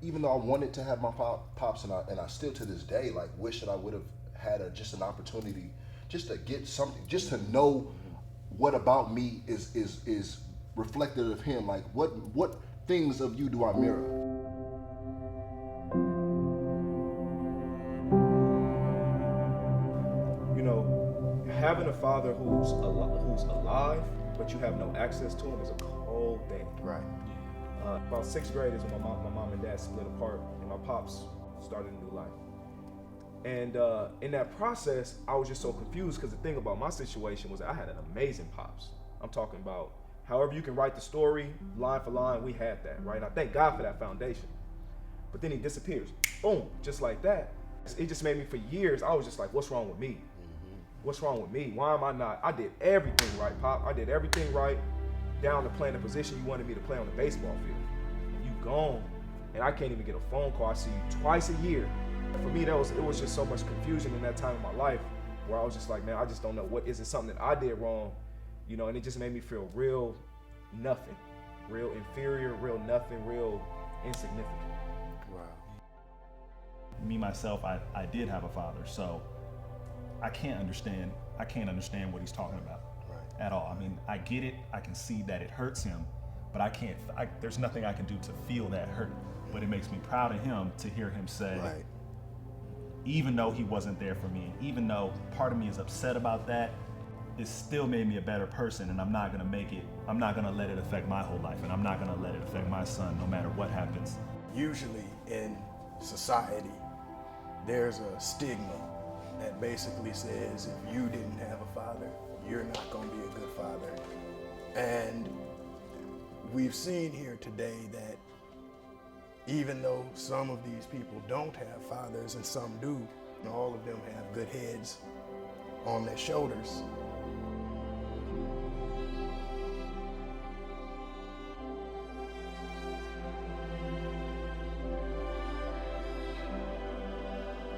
Even though I wanted to have my pops, and I still to this day like wish that I would have had just an opportunity, just to get something, just to know what about me is reflective of him. Like what things of you do I mirror? You know, having a father who's alive, but you have no access to him is a cold thing. Right. About sixth grade is when my mom and dad split apart, and my pops started a new life. And in that process, I was just so confused because the thing about my situation was that I had an amazing pops. I'm talking about however you can write the story, line for line, we had that, right? And I thank God for that foundation. But then he disappears, boom, just like that. It just made me, for years, I was just like, what's wrong with me? What's wrong with me? Why am I not? I did everything right, Pop. I did everything right, down to playing the position you wanted me to play on the baseball field. And you gone, and I can't even get a phone call. I see you twice a year. For me, it was just so much confusion in that time of my life where I was just like, man, I just don't know. What is it, something that I did wrong? You know, and it just made me feel real nothing, real inferior, real nothing, real insignificant. Wow. Me, myself, I did have a father, so I can't understand what he's talking about at all. I mean, I get it, I can see that it hurts him, but there's nothing I can do to feel that hurt. But it makes me proud of him to hear him say, even though he wasn't there for me, even though part of me is upset about that, it still made me a better person, and I'm not gonna let it affect my whole life, and I'm not gonna let it affect my son no matter what happens. Usually in society, there's a stigma that basically says if you didn't have a father, you're not gonna be a good father. And we've seen here today that even though some of these people don't have fathers and some do, and all of them have good heads on their shoulders,